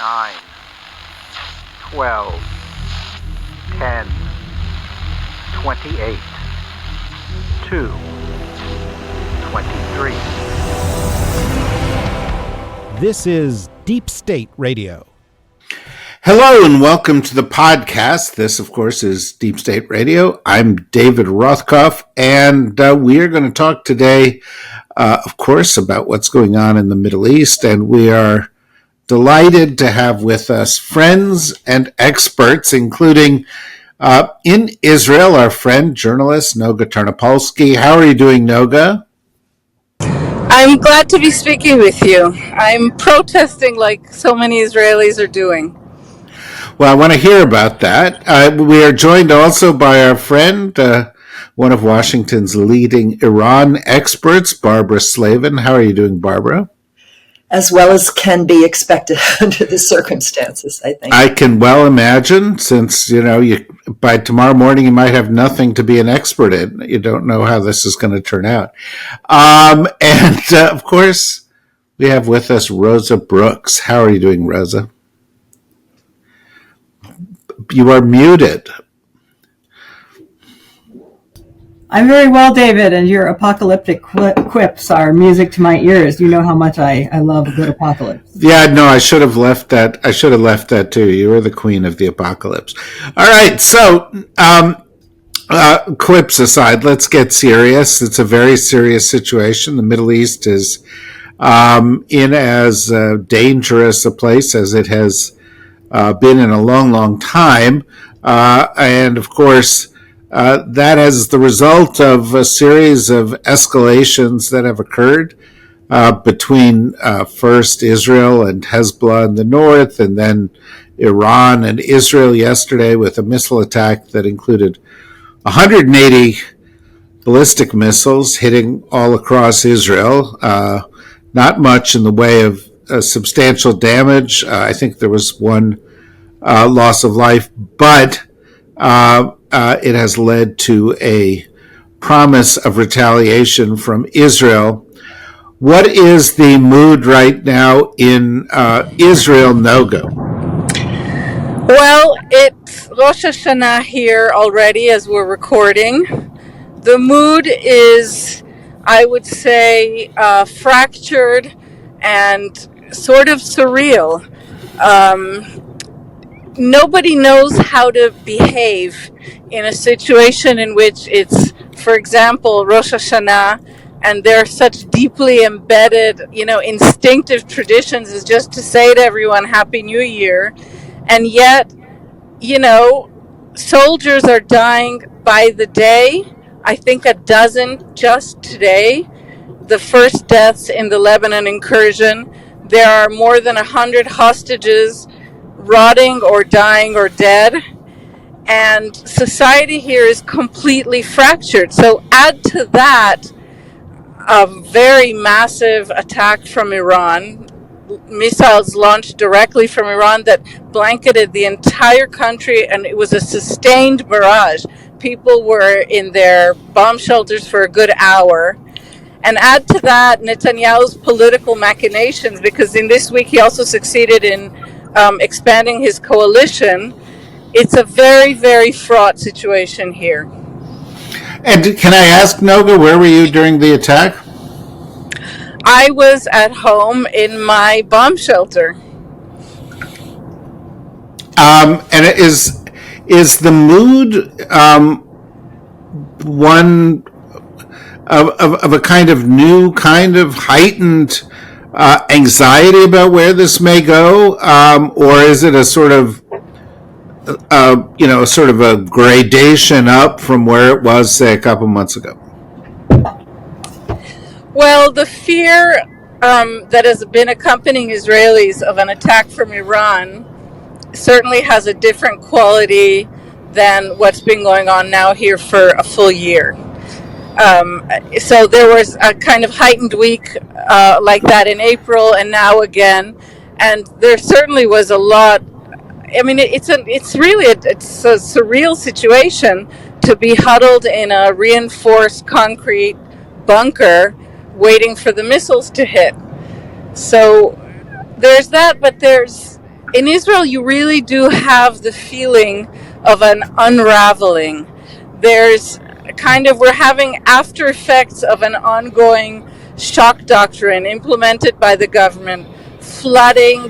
9, 12, 10, 28, 2, 23. This is Deep State Radio. Hello and welcome to the podcast. This, of course, is Deep State Radio. I'm David Rothkopf, and we are going to talk today, of course, about what's going on in the Middle East, and we are delighted to have with us friends and experts, including in Israel, our friend, journalist Noga Tarnopolsky. How are you doing, Noga? I'm glad to be speaking with you. I'm protesting like so many Israelis are doing. Well, I want to hear about that. We are joined also by our friend, one of Washington's leading Iran experts, Barbara Slavin. How are you doing, Barbara? As well as can be expected under the circumstances, I think. I can well imagine, since, by tomorrow morning you might have nothing to be an expert in. You don't know how this is going to turn out. Of course, we have with us Rosa Brooks. How are you doing, Rosa? You are muted. I'm very well, David, and your apocalyptic quips are music to my ears. You know how much I love a good apocalypse. Yeah, no, I should have left that. I should have left that too. You were the queen of the apocalypse. All right, so quips aside, let's get serious. It's a very serious situation. The Middle East is in as dangerous a place as it has been in a long, long time. And of course, that is the result of a series of escalations that have occurred between first Israel and Hezbollah in the north, and then Iran and Israel yesterday with a missile attack that included 180 ballistic missiles hitting all across Israel. Not much in the way of substantial damage. I think there was one loss of life, but it has led to a promise of retaliation from Israel. What is the mood right now in Israel, Noga? Well, it's Rosh Hashanah here already as we're recording. The mood is, I would say, fractured and sort of surreal. Nobody knows how to behave in a situation in which it's, for example, Rosh Hashanah, and there are such deeply embedded, instinctive traditions as just to say to everyone, Happy New Year. And yet, soldiers are dying by the day. I think a dozen just today. The first deaths in the Lebanon incursion. There are more than 100 hostages rotting or dying or dead, and society here is completely fractured. So add to that a very massive attack from Iran, missiles launched directly from Iran that blanketed the entire country, and it was a sustained barrage. People were in their bomb shelters for a good hour. And add to that Netanyahu's political machinations, because in this week he also succeeded in expanding his coalition. It's a very, very fraught situation here. And can I ask, Noga, where were you during the attack? I was at home in my bomb shelter. And is the mood one of a kind of new, kind of heightened anxiety about where this may go, or is it a sort of a gradation up from where it was, say, a couple months ago? Well, the fear that has been accompanying Israelis of an attack from Iran certainly has a different quality than what's been going on now here for a full year. So there was a kind of heightened week like that in April, and now again, and there certainly was a lot. I mean, it's a surreal situation to be huddled in a reinforced concrete bunker waiting for the missiles to hit. So there's that, but there's in Israel, you really do have the feeling of an unraveling. There's we're having after effects of an ongoing shock doctrine implemented by the government, flooding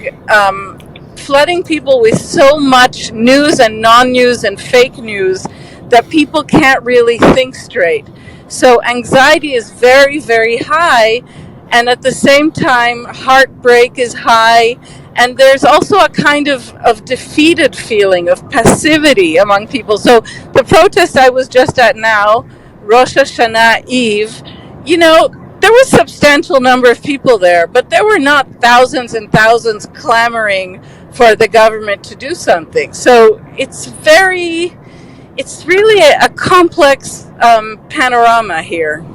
people with so much news and non-news and fake news that people can't really think straight. So anxiety is very, very high, and at the same time, heartbreak is high, and there's also a kind of defeated feeling of passivity among people. So the protest I was just at now, Rosh Hashanah Eve, there was a substantial number of people there, but there were not thousands and thousands clamoring for the government to do something. So it's really a complex panorama here.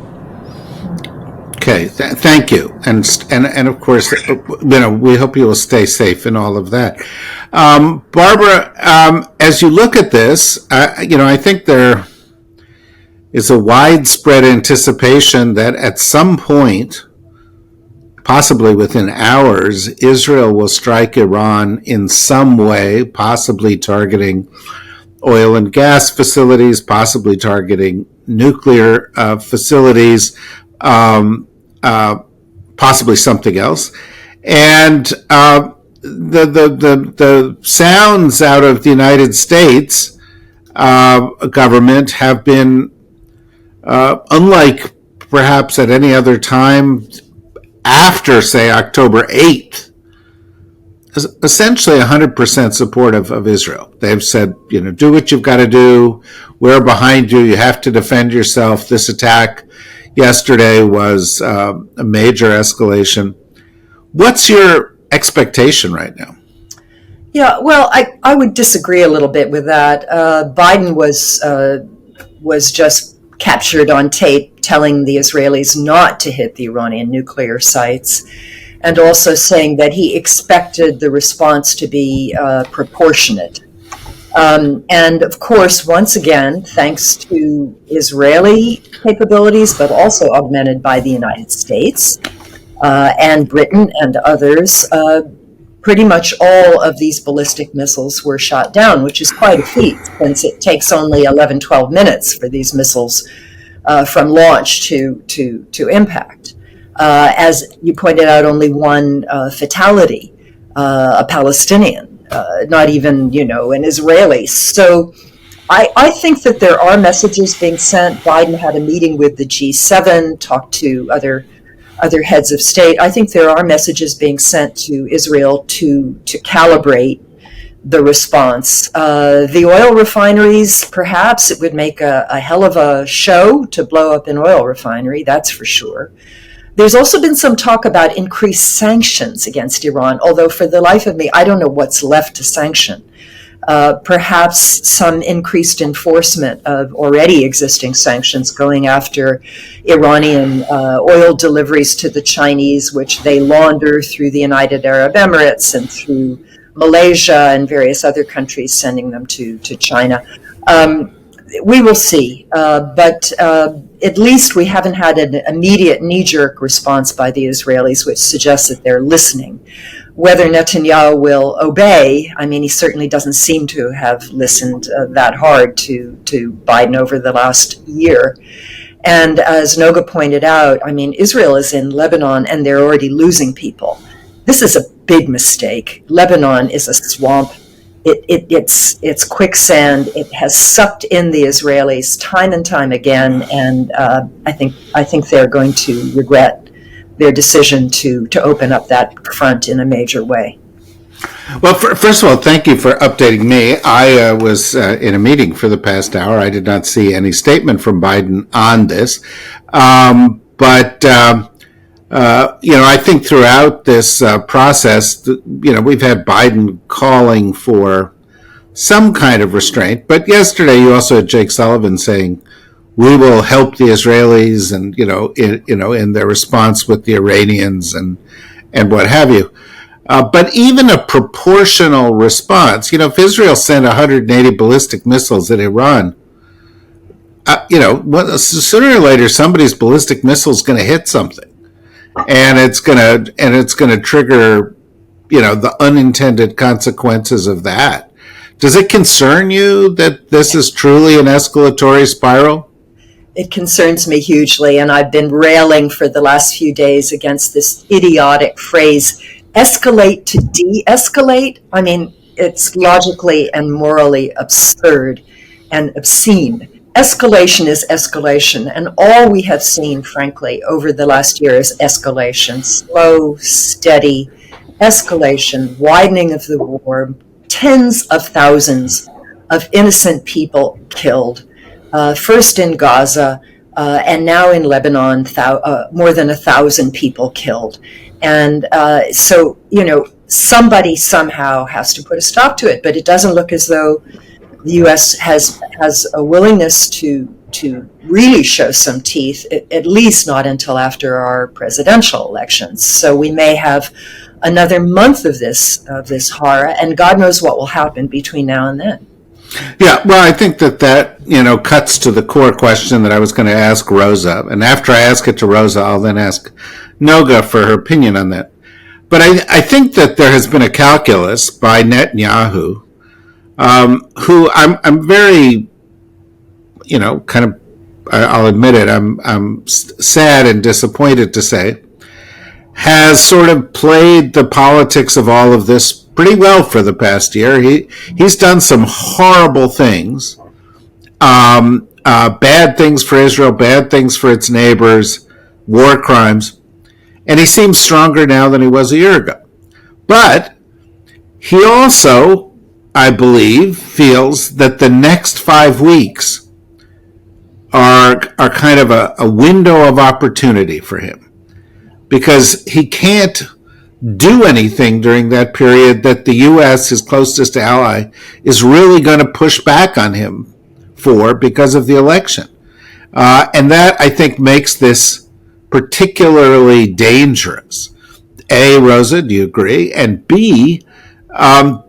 Okay, thank you, and of course, we hope you will stay safe in all of that. Barbara, as you look at this, I think there is a widespread anticipation that at some point, possibly within hours, Israel will strike Iran in some way, possibly targeting oil and gas facilities, possibly targeting nuclear facilities, possibly something else. And the sounds out of the United States government have been, unlike perhaps at any other time after, say, October 8th, essentially 100% supportive of Israel. They've said, do what you've got to do. We're behind you. You have to defend yourself. This attack yesterday was a major escalation. What's your expectation right now? Yeah, well, I would disagree a little bit with that. Biden was just captured on tape telling the Israelis not to hit the Iranian nuclear sites, and also saying that he expected the response to be proportionate. And of course, once again, thanks to Israeli capabilities, but also augmented by the United States and Britain and others, pretty much all of these ballistic missiles were shot down, which is quite a feat, since it takes only 11, 12 minutes for these missiles from launch to impact. As you pointed out, only one fatality, a Palestinian, not even, an Israeli. So I think that there are messages being sent. Biden had a meeting with the G7, talked to other heads of state. I think there are messages being sent to Israel to calibrate the response. The oil refineries, perhaps it would make a hell of a show to blow up an oil refinery, that's for sure. There's also been some talk about increased sanctions against Iran, although for the life of me, I don't know what's left to sanction. Perhaps some increased enforcement of already existing sanctions going after Iranian oil deliveries to the Chinese, which they launder through the United Arab Emirates and through Malaysia and various other countries, sending them to China. We will see, but at least we haven't had an immediate knee-jerk response by the Israelis, which suggests that they're listening. Whether Netanyahu will obey, he certainly doesn't seem to have listened that hard to Biden over the last year. And as Noga pointed out, Israel is in Lebanon and they're already losing people. This is a big mistake. Lebanon is a swamp. It's quicksand. It has sucked in the Israelis time and time again, and I think they're going to regret their decision to open up that front in a major way. Well, first of all, thank you for updating me. I was in a meeting for the past hour. I did not see any statement from Biden on this, but I think throughout this process, we've had Biden calling for some kind of restraint. But yesterday, you also had Jake Sullivan saying, "We will help the Israelis," and in their response with the Iranians and what have you. But even a proportional response, if Israel sent 180 ballistic missiles at Iran, sooner or later somebody's ballistic missile is going to hit something. And it's going to trigger the unintended consequences of that. Does it concern you that this is truly an escalatory spiral? It concerns me hugely, and I've been railing for the last few days against this idiotic phrase, escalate to de-escalate. I mean, it's logically and morally absurd and obscene. Escalation is escalation, and all we have seen, frankly, over the last year is escalation, slow, steady escalation, widening of the war, tens of thousands of innocent people killed, first in Gaza and now in Lebanon, more than 1,000 people killed. And so, somebody somehow has to put a stop to it, but it doesn't look as though the U.S. has a willingness to really show some teeth, at least not until after our presidential elections. So we may have another month of this horror, and God knows what will happen between now and then. Yeah, well, I think that cuts to the core question that I was going to ask Rosa. And after I ask it to Rosa, I'll then ask Noga for her opinion on that. But I think that there has been a calculus by Netanyahu, who I'm very, I'll admit it, I'm sad and disappointed to say, has sort of played the politics of all of this pretty well for the past year. He's done some horrible things, bad things for Israel, bad things for its neighbors, war crimes, and he seems stronger now than he was a year ago. But he also, I believe, feels that the next 5 weeks are kind of a window of opportunity for him, because he can't do anything during that period that the U.S., his closest ally, is really going to push back on him for because of the election. And that, I think, makes this particularly dangerous. A, Rosa, do you agree? And B, do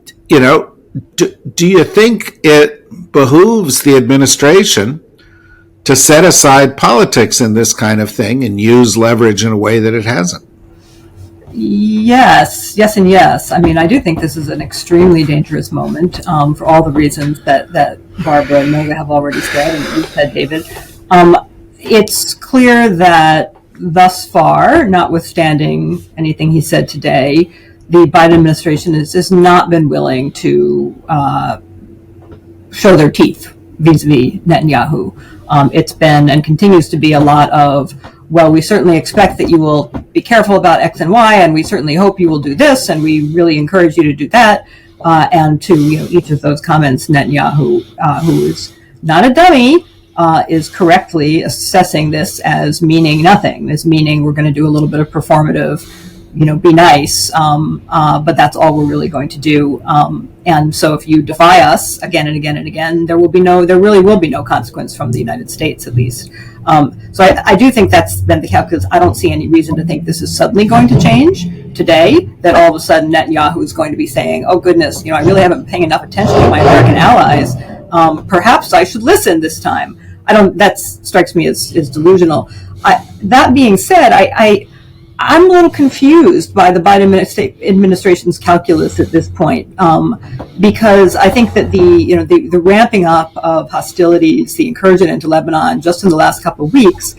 you think it behooves the administration to set aside politics in this kind of thing and use leverage in a way that it hasn't? Yes, and yes. I mean, I do think this is an extremely dangerous moment for all the reasons that Barbara and Noga have already said, and you said, David. It's clear that thus far, notwithstanding anything he said today, the Biden administration has not been willing to show their teeth vis-a-vis Netanyahu. It's been and continues to be a lot of, well, we certainly expect that you will be careful about X and Y, and we certainly hope you will do this, and we really encourage you to do that. And to each of those comments, Netanyahu, who is not a dummy, is correctly assessing this as meaning nothing, as meaning we're going to do a little bit of performative, be nice, but that's all we're really going to do. And so if you defy us again and again and again, there really will be no consequence from the United States, at least. So I do think that's been the calculus. I don't see any reason to think this is suddenly going to change today, that all of a sudden Netanyahu is going to be saying, oh goodness, I really haven't been paying enough attention to my American allies. Perhaps I should listen this time. That strikes me as delusional. That being said, I'm a little confused by the Biden administration's calculus at this point, because I think that the ramping up of hostilities, the incursion into Lebanon just in the last couple of weeks,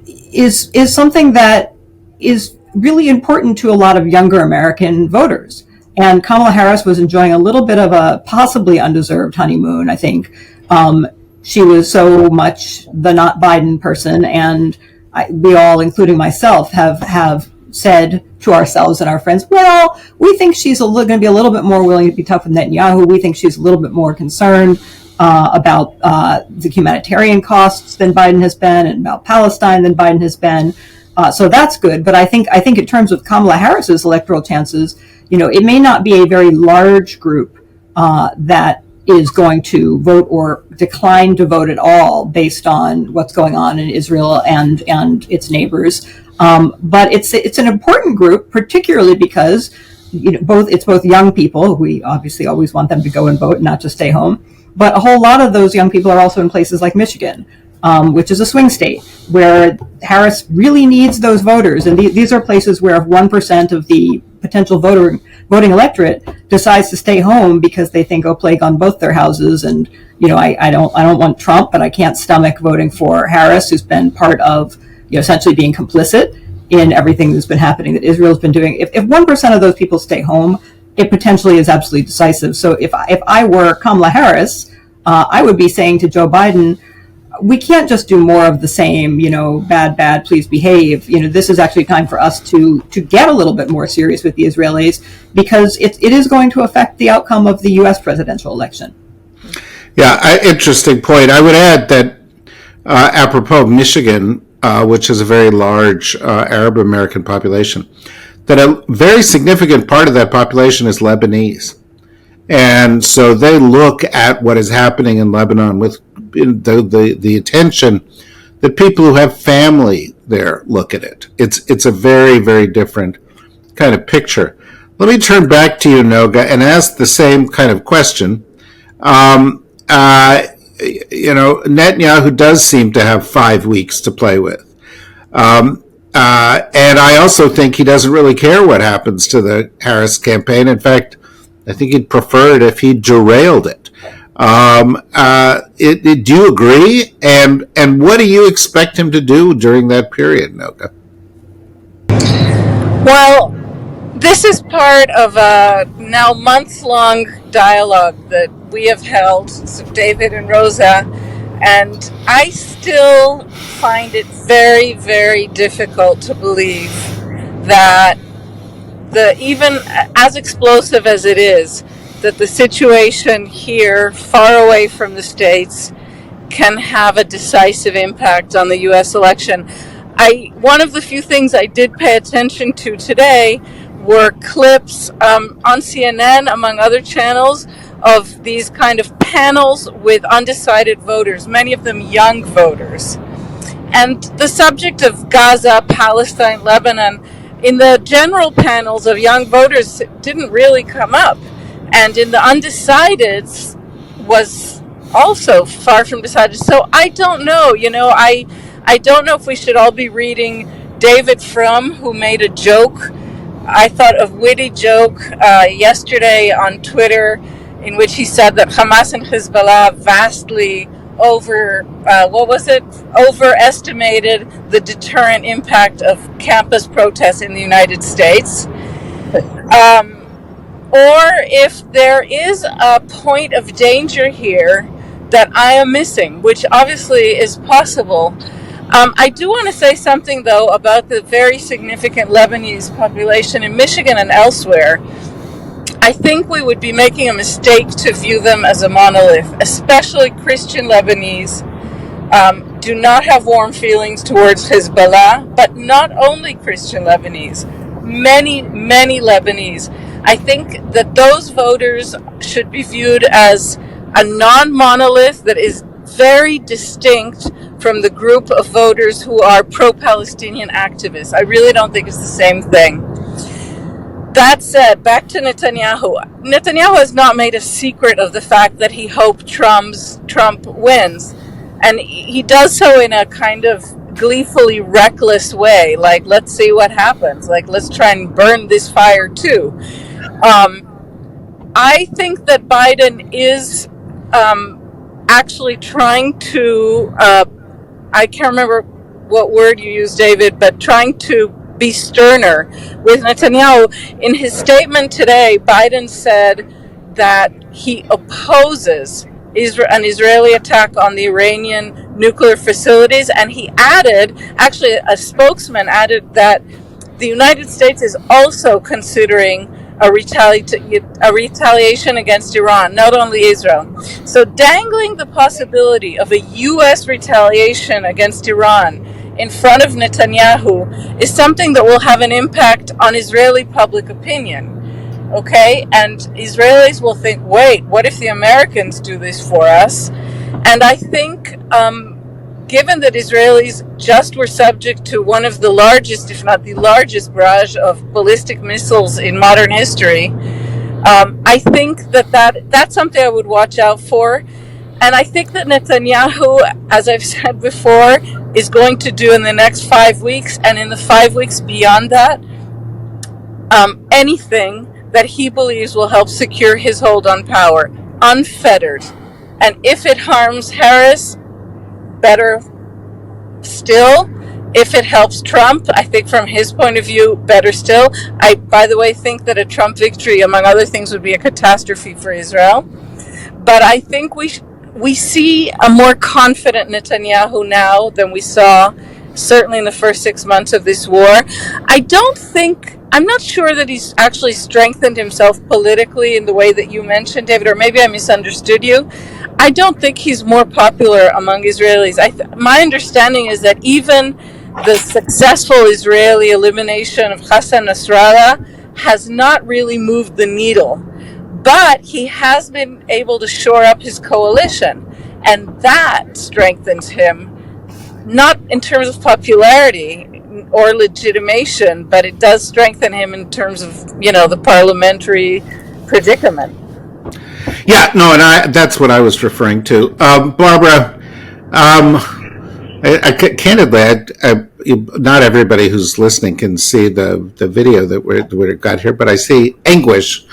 is something that is really important to a lot of younger American voters. And Kamala Harris was enjoying a little bit of a possibly undeserved honeymoon, I think. She was so much the not Biden person, and we all, including myself, have said to ourselves and our friends, well, we think she's going to be a little bit more willing to be tough with Netanyahu. We think she's a little bit more concerned about the humanitarian costs than Biden has been, and about Palestine than Biden has been. So that's good. But I think in terms of Kamala Harris's electoral chances, it may not be a very large group that is going to vote or decline to vote at all based on what's going on in Israel and its neighbors. But it's an important group, particularly because it's both young people. We obviously always want them to go and vote, not just stay home. But a whole lot of those young people are also in places like Michigan, which is a swing state, where Harris really needs those voters. And these are places where if 1% of the potential voting electorate decides to stay home because they think, oh, plague on both their houses, and I don't want Trump, but I can't stomach voting for Harris, who's been part of essentially being complicit in everything that's been happening that Israel's been doing. If 1% of those people stay home, it potentially is absolutely decisive. So if I were Kamala Harris, I would be saying to Joe Biden, we can't just do more of the same, bad, please behave. This is actually time for us to get a little bit more serious with the Israelis, because it is going to affect the outcome of the U.S. presidential election. Yeah, interesting point. I would add that apropos of Michigan, which is a very large Arab American population, that a very significant part of that population is Lebanese. And so they look at what is happening in Lebanon with the attention that people who have family there look at it. It's a very, very different kind of picture. Let me turn back to you, Noga, and ask the same kind of question. Netanyahu does seem to have 5 weeks to play with. And I also think he doesn't really care what happens to the Harris campaign. In fact, I think he'd prefer it if he derailed it. Do you agree? And what do you expect him to do during that period, Noga? Well, this is part of a now months-long dialogue that we have held, so David and Rosa, and I still find it very, very difficult to believe that even as explosive as it is, that the situation here, far away from the States, can have a decisive impact on the U.S. election. One of the few things I did pay attention to today were clips on CNN, among other channels, of these kind of panels with undecided voters, many of them young voters. And the subject of Gaza, Palestine, Lebanon, in the general panels of young voters didn't really come up. And in the undecideds was also far from decided. So I don't know, I don't know if we should all be reading David Frum, who made a joke, I thought a witty joke yesterday on Twitter, in which he said that Hamas and Hezbollah vastly overestimated the deterrent impact of campus protests in the United States. Or if there is a point of danger here that I am missing, which obviously is possible. I do want to say something, though, about the very significant Lebanese population in Michigan and elsewhere. I think we would be making a mistake to view them as a monolith, especially Christian Lebanese. Do not have warm feelings towards Hezbollah, but not only Christian Lebanese, many, many Lebanese. I think that those voters should be viewed as a non-monolith that is very distinct from the group of voters who are pro-Palestinian activists. I really don't think it's the same thing. That said, back to Netanyahu. Netanyahu has not made a secret of the fact that he hoped Trump wins. And he does so in a kind of gleefully reckless way. Like, let's see what happens. Like, let's try and burn this fire too. I think that Biden is actually trying to, I can't remember what word you used, David, but trying to be sterner with Netanyahu. In his statement today, Biden said that he opposes an Israeli attack on the Iranian nuclear facilities, and he added, actually a spokesman added, that the United States is also considering a retaliation against Iran, not only Israel. So dangling the possibility of a U.S. retaliation against Iran in front of Netanyahu is something that will have an impact on Israeli public opinion. Okay? And Israelis will think, wait, what if the Americans do this for us? And I think, given that Israelis just were subject to one of the largest, if not the largest, barrage of ballistic missiles in modern history, I think that's something I would watch out for. And I think that Netanyahu, as I've said before, is going to do in the next 5 weeks and in the 5 weeks beyond that, anything that he believes will help secure his hold on power, unfettered. And if it harms Harris, better still. If it helps Trump, I think from his point of view, better still. I, by the way, think that a Trump victory, among other things, would be a catastrophe for Israel. But I think we see a more confident Netanyahu now than we saw certainly in the first 6 months of this war. I'm not sure that he's actually strengthened himself politically in the way that you mentioned, David, or maybe I misunderstood you. I don't think he's more popular among Israelis. My understanding is that even the successful Israeli elimination of Hassan Nasrallah has not really moved the needle. But he has been able to shore up his coalition, and that strengthens him, not in terms of popularity or legitimation, but it does strengthen him in terms of, the parliamentary predicament. Yeah, no, and that's what I was referring to. Barbara, candidly, not everybody who's listening can see the video that we've got here, but I see anguish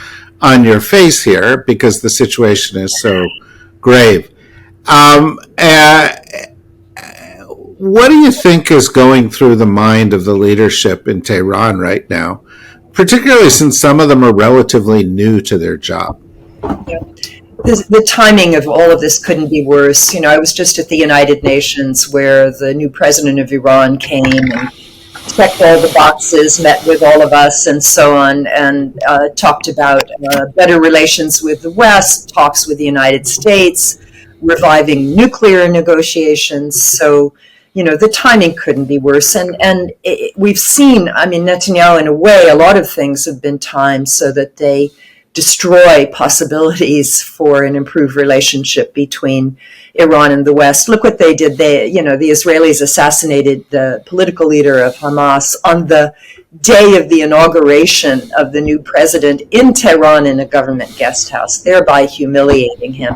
on your face here because the situation is so grave. What do you think is going through the mind of the leadership in Tehran right now, particularly since some of them are relatively new to their job? The timing of all of this couldn't be worse. I was just at the United Nations where the new president of Iran came and checked all the boxes, met with all of us and so on, and talked about better relations with the West, talks with the United States, reviving nuclear negotiations. So, the timing couldn't be worse. And we've seen, Netanyahu, in a way, a lot of things have been timed so that they destroy possibilities for an improved relationship between Iran and the West. Look what they did. The Israelis assassinated the political leader of Hamas on the day of the inauguration of the new president in Tehran in a government guest house, thereby humiliating him.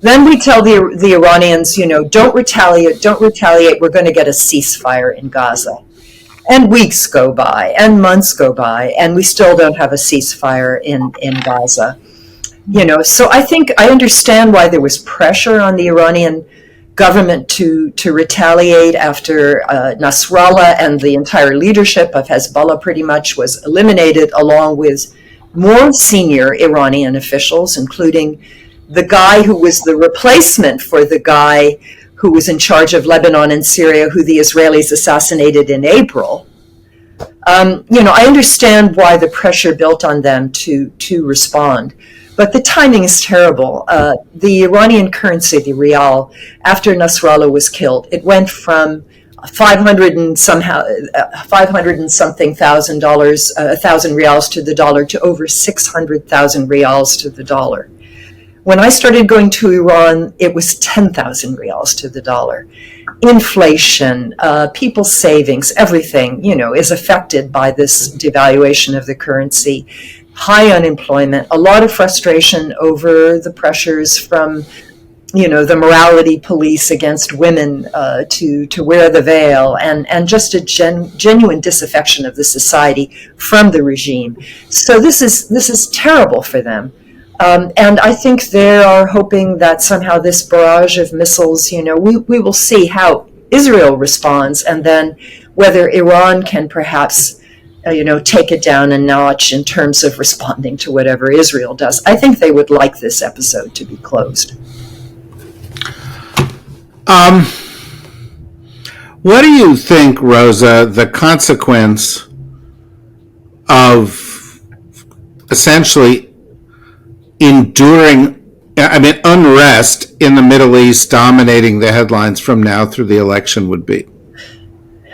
Then we tell the Iranians, don't retaliate, we're going to get a ceasefire in Gaza. And weeks go by, and months go by, and we still don't have a ceasefire in Gaza. So I understand why there was pressure on the Iranian government to retaliate after Nasrallah and the entire leadership of Hezbollah pretty much was eliminated, along with more senior Iranian officials, including the guy who was the replacement for the guy who was in charge of Lebanon and Syria, who the Israelis assassinated in April. I understand why the pressure built on them to respond, but the timing is terrible. The Iranian currency, the rial, after Nasrallah was killed, it went from 500 and something thousand dollars, 1,000 rials to the dollar, to over 600,000 rials to the dollar. When I started going to Iran, it was 10,000 rials to the dollar. Inflation, people's savings, everything, is affected by this devaluation of the currency. High unemployment, a lot of frustration over the pressures from, the morality police against women to wear the veil, and just a genuine disaffection of the society from the regime. So this is terrible for them. And I think they are hoping that somehow this barrage of missiles, we will see how Israel responds, and then whether Iran can perhaps, take it down a notch in terms of responding to whatever Israel does. I think they would like this episode to be closed. What do you think, Rosa, the consequence of essentially enduring, unrest in the Middle East dominating the headlines from now through the election would be?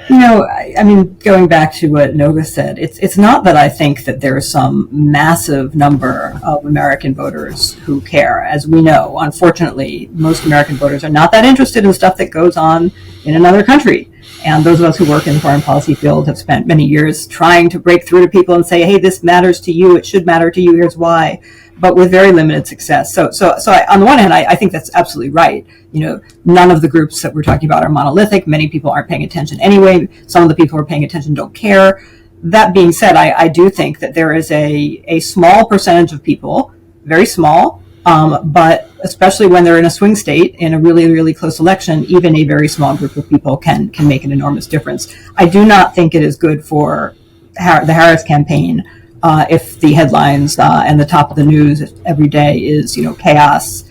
Going back to what Noga said, it's not that I think that there's some massive number of American voters who care. As we know, unfortunately, most American voters are not that interested in stuff that goes on in another country. And those of us who work in the foreign policy field have spent many years trying to break through to people and say, hey, this matters to you, it should matter to you, here's why. but with very limited success. So on the one hand, I think that's absolutely right. None of the groups that we're talking about are monolithic. Many people aren't paying attention anyway. Some of the people who are paying attention don't care. That being said, I do think that there is a small percentage of people, very small, but especially when they're in a swing state in a really, really close election, even a very small group of people can make an enormous difference. I do not think it is good for the Harris campaign if the headlines and the top of the news every day is chaos,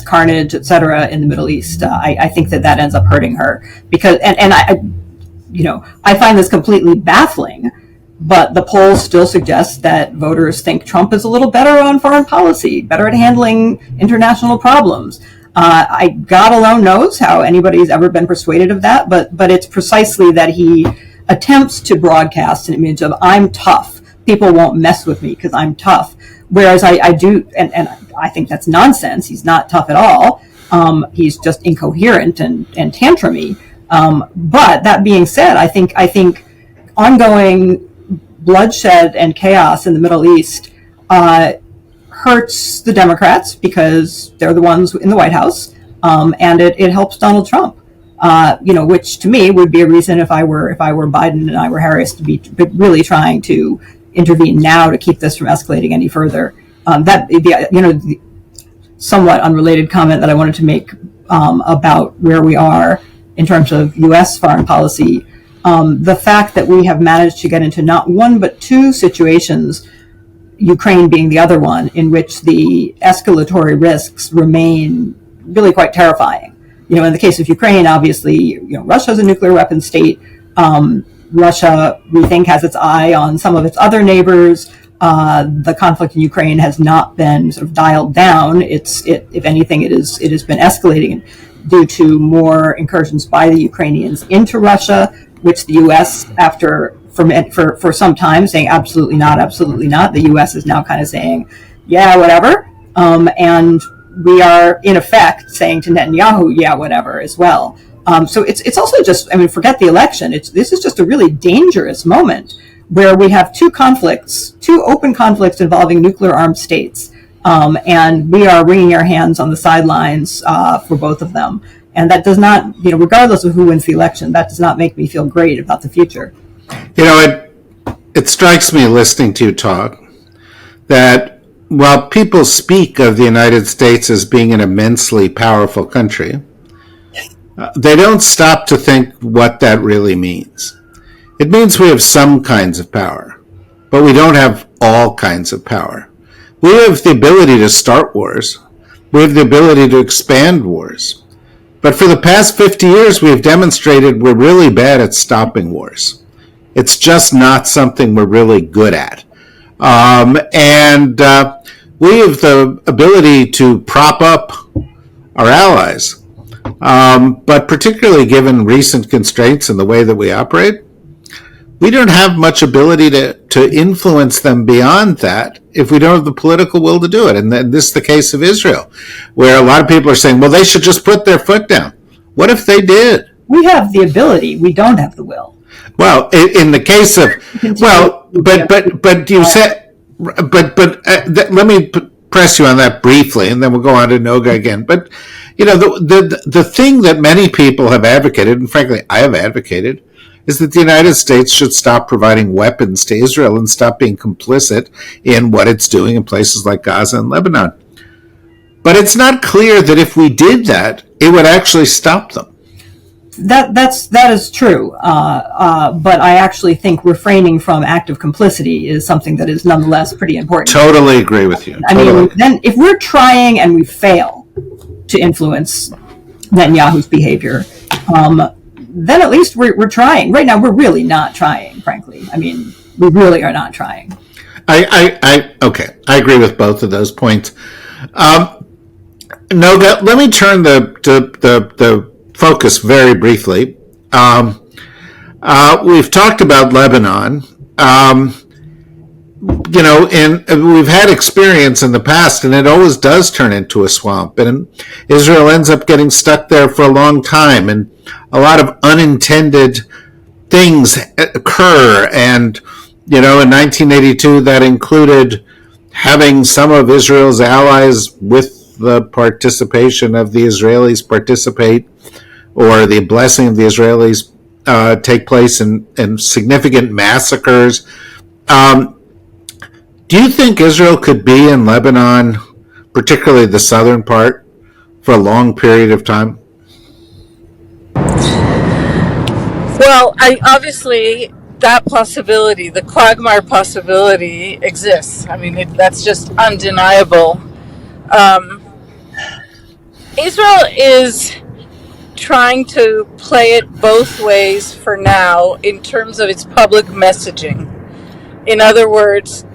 carnage, etc. in the Middle East. I think that ends up hurting her because I find this completely baffling, but the polls still suggest that voters think Trump is a little better on foreign policy, better at handling international problems. God alone knows how anybody's ever been persuaded of that, but it's precisely that he attempts to broadcast an image of I'm tough. People won't mess with me because I'm tough. Whereas I do, and I think that's nonsense. He's not tough at all. He's just incoherent and tantrumy. But that being said, I think ongoing bloodshed and chaos in the Middle East hurts the Democrats because they're the ones in the White House, and it helps Donald Trump. Which to me would be a reason if I were Biden and I were Harris to be really trying to intervene now to keep this from escalating any further. The somewhat unrelated comment that I wanted to make about where we are in terms of U.S. foreign policy, the fact that we have managed to get into not one but two situations, Ukraine being the other one, in which the escalatory risks remain really quite terrifying. In the case of Ukraine, obviously, Russia is a nuclear weapon state. Russia, we think, has its eye on some of its other neighbors. The conflict in Ukraine has not been sort of dialed down. If anything, it has been escalating due to more incursions by the Ukrainians into Russia, which the U.S., after for some time saying absolutely not, the U.S. is now kind of saying, yeah, whatever, and we are in effect saying to Netanyahu, yeah, whatever, as well. So it's also just, forget the election. This is just a really dangerous moment where we have two open conflicts involving nuclear armed states, and we are wringing our hands on the sidelines for both of them. And that does not, regardless of who wins the election, that does not make me feel great about the future. It strikes me listening to you talk that while people speak of the United States as being an immensely powerful country, they don't stop to think what that really means. It means we have some kinds of power, but we don't have all kinds of power. We have the ability to start wars. We have the ability to expand wars. But for the past 50 years, we've demonstrated we're really bad at stopping wars. It's just not something we're really good at. We have the ability to prop up our allies. But particularly given recent constraints in the way that we operate, we don't have much ability to influence them beyond that if we don't have the political will to do it. And this is the case of Israel, where a lot of people are saying, well, they should just put their foot down. What if they did? We have the ability. We don't have the will. Well, in the case of, but you said, let me press you on that briefly, and then we'll go on to Noga again. But, the thing that many people have advocated, and frankly, I have advocated, is that the United States should stop providing weapons to Israel and stop being complicit in what it's doing in places like Gaza and Lebanon. But it's not clear that if we did that, it would actually stop them. That is true, but I actually think refraining from active complicity is something that is nonetheless pretty important. Totally agree with you. Then if we're trying and we fail to influence Netanyahu's behavior, then at least we're trying. Right now, we're really not trying, frankly. We really are not trying. Okay. I agree with both of those points. Noga, let me turn the focus very briefly. We've talked about Lebanon. And we've had experience in the past, and it always does turn into a swamp. And Israel ends up getting stuck there for a long time, and a lot of unintended things occur. And, in 1982, that included having some of Israel's allies with the participation of the Israelis participate, or the blessing of the Israelis take place in significant massacres. Do you think Israel could be in Lebanon, particularly the southern part, for a long period of time? Well, obviously that possibility, the quagmire possibility, exists. I mean, that's just undeniable. Israel is trying to play it both ways for now in terms of its public messaging. In other words,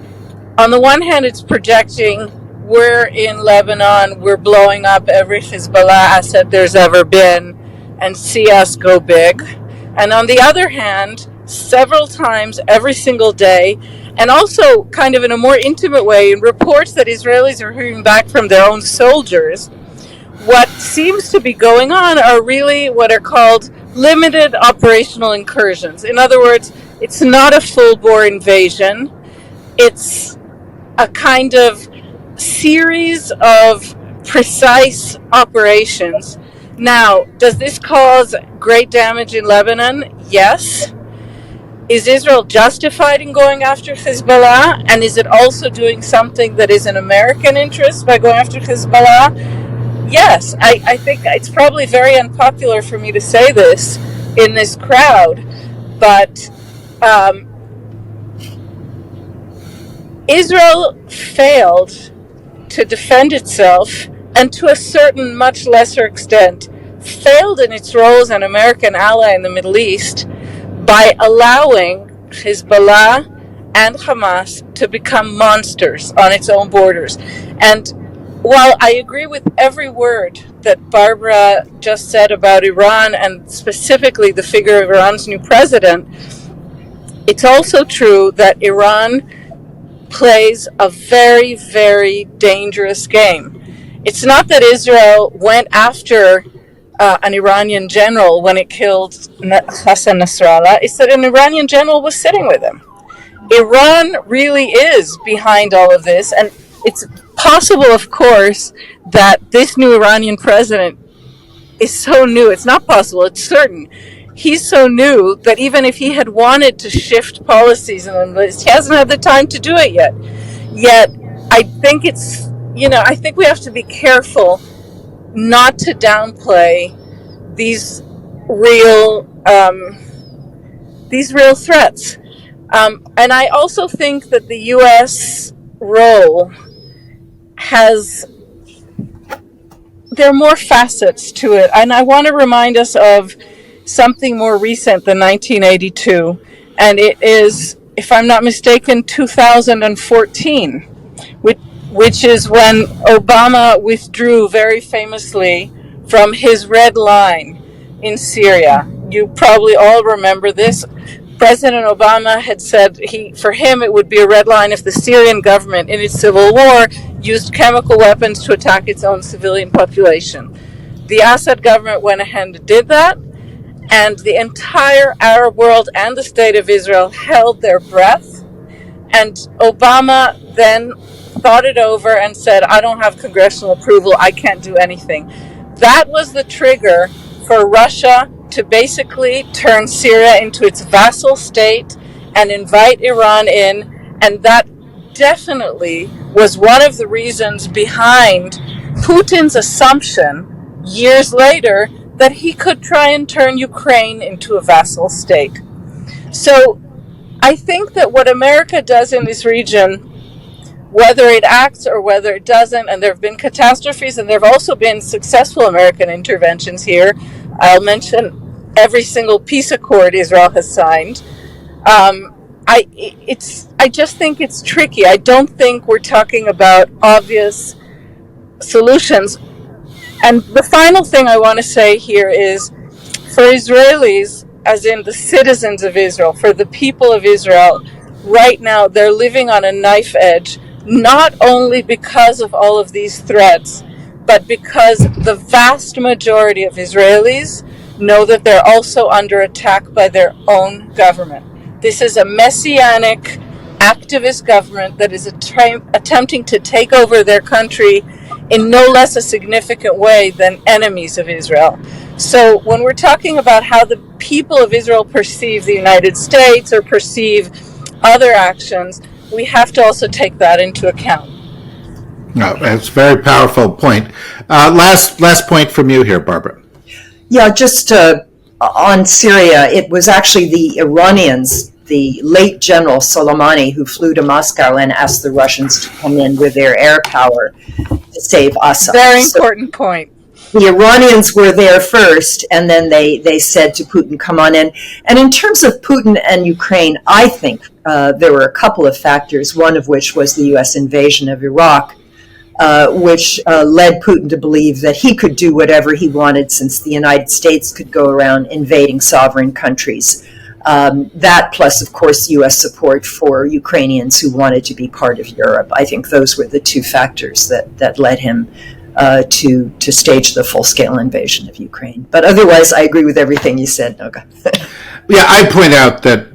on the one hand, it's projecting we're in Lebanon, we're blowing up every Hezbollah asset there's ever been, and see us go big. And on the other hand, several times every single day, and also kind of in a more intimate way, in reports that Israelis are hearing back from their own soldiers, what seems to be going on are really what are called limited operational incursions. In other words, it's not a full-bore invasion. It's a kind of series of precise operations. Now, does this cause great damage in Lebanon? Yes. Is Israel justified in going after Hezbollah? And is it also doing something that is in American interest by going after Hezbollah? Yes. I think it's probably very unpopular for me to say this in this crowd, but Israel failed to defend itself, and to a certain much lesser extent failed in its role as an American ally in the Middle East by allowing Hezbollah and Hamas to become monsters on its own borders. And while I agree with every word that Barbara just said about Iran, and specifically the figure of Iran's new president, it's also true that Iran plays a very, very dangerous game. It's not that Israel went after an Iranian general when it killed Hassan Nasrallah. It's that an Iranian general was sitting with him. Iran really is behind all of this, and it's possible, of course, that this new Iranian president is so new. It's not possible, it's certain. He's so new that even if he had wanted to shift policies on this, he hasn't had the time to do it yet. Yet, I think I think we have to be careful not to downplay these real threats. And I also think that the U.S. role there are more facets to it. And I want to remind us of something more recent than 1982. And it is, if I'm not mistaken, 2014, which is when Obama withdrew very famously from his red line in Syria. You probably all remember this. President Obama had said for him it would be a red line if the Syrian government in its civil war used chemical weapons to attack its own civilian population. The Assad government went ahead and did that, and the entire Arab world and the state of Israel held their breath, and Obama then thought it over and said, I don't have congressional approval, I can't do anything. That was the trigger for Russia to basically turn Syria into its vassal state and invite Iran in, and that definitely was one of the reasons behind Putin's assumption years later that he could try and turn Ukraine into a vassal state. So I think that what America does in this region, whether it acts or whether it doesn't, and there have been catastrophes and there have also been successful American interventions here. I'll mention every single peace accord Israel has signed. I just think it's tricky. I don't think we're talking about obvious solutions. And the final thing I want to say here is, for Israelis, as in the citizens of Israel, for the people of Israel, right now they're living on a knife edge, not only because of all of these threats, but because the vast majority of Israelis know that they're also under attack by their own government. This is a messianic activist government that is attempting to take over their country in no less a significant way than enemies of Israel. So when we're talking about how the people of Israel perceive the United States or perceive other actions, we have to also take that into account. No, that's a very powerful point. Last point from you here, Barbara. Yeah, just on Syria, it was actually the Iranians, the late General Soleimani, who flew to Moscow and asked the Russians to come in with their air power to save Assad. Very important point. The Iranians were there first, and then they said to Putin, come on in. And in terms of Putin and Ukraine, I think there were a couple of factors, one of which was the U.S. invasion of Iraq, which led Putin to believe that he could do whatever he wanted since the United States could go around invading sovereign countries. That plus, of course, U.S. support for Ukrainians who wanted to be part of Europe. I think those were the two factors that led him to stage the full-scale invasion of Ukraine. But otherwise, I agree with everything you said, Noga. Yeah, I point out that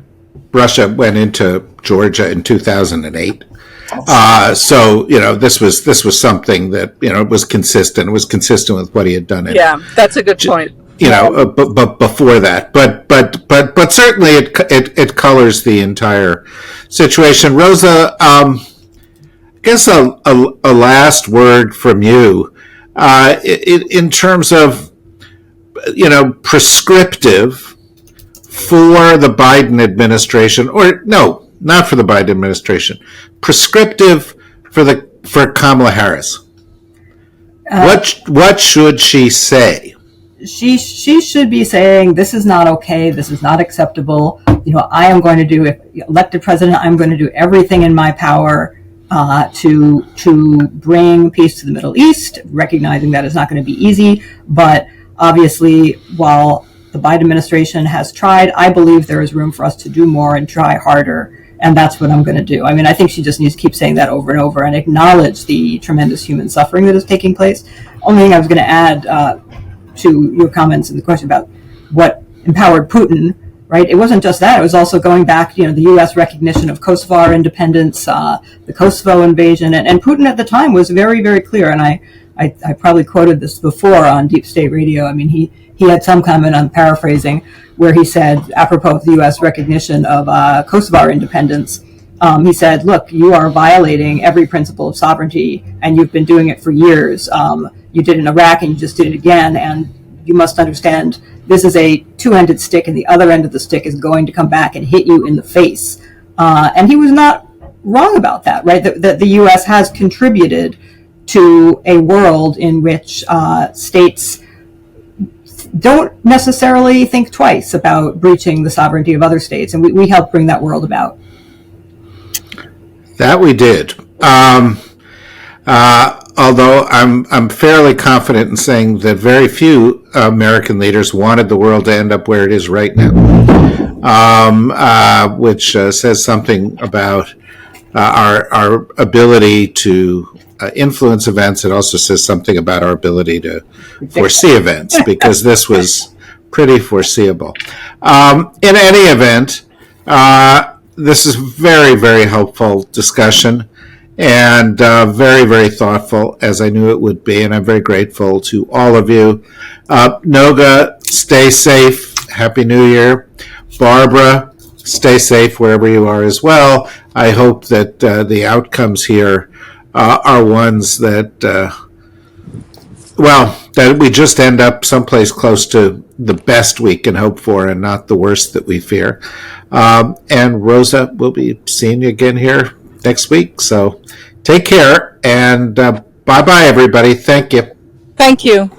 Russia went into Georgia in 2008. So this was something that was consistent. It was consistent with what he had done. Yeah, that's a good point. But before that, but certainly it colors the entire situation. Rosa, I guess a last word from you in terms of prescriptive for the Biden administration, or no, not for the Biden administration, prescriptive for Kamala Harris. What should she say? She should be saying, this is not okay, this is not acceptable. I am going to do, if elected president, I'm going to do everything in my power to bring peace to the Middle East, recognizing that it's not going to be easy. But obviously, while the Biden administration has tried, I believe there is room for us to do more and try harder. And that's what I'm going to do. I mean, I think she just needs to keep saying that over and over and acknowledge the tremendous human suffering that is taking place. Only thing I was going to add to your comments and the question about what empowered Putin, right? It wasn't just that. It was also going back, the U.S. recognition of Kosovar independence, the Kosovo invasion. And Putin at the time was very, very clear. And I probably quoted this before on Deep State Radio. I mean, he had some comment, I'm paraphrasing, where he said, apropos of the U.S. recognition of Kosovar independence, he said, look, you are violating every principle of sovereignty, and you've been doing it for years. You did it in Iraq, and you just did it again, and you must understand this is a two-ended stick, and the other end of the stick is going to come back and hit you in the face. And he was not wrong about that, right? That the U.S. has contributed to a world in which states don't necessarily think twice about breaching the sovereignty of other states, and we helped bring that world about. That we did. Although I'm fairly confident in saying that very few American leaders wanted the world to end up where it is right now, which says something about our ability to influence events. It also says something about our ability to foresee events, because this was pretty foreseeable. In any event, this is very, very helpful discussion, and very, very thoughtful, as I knew it would be, and I'm very grateful to all of you. Noga, stay safe. Happy New Year. Barbara, stay safe wherever you are as well. I hope that the outcomes here are ones that, that we just end up someplace close to the best we can hope for and not the worst that we fear. And Rosa, we'll be seeing you again here next week. So take care, and bye-bye, everybody. Thank you. Thank you.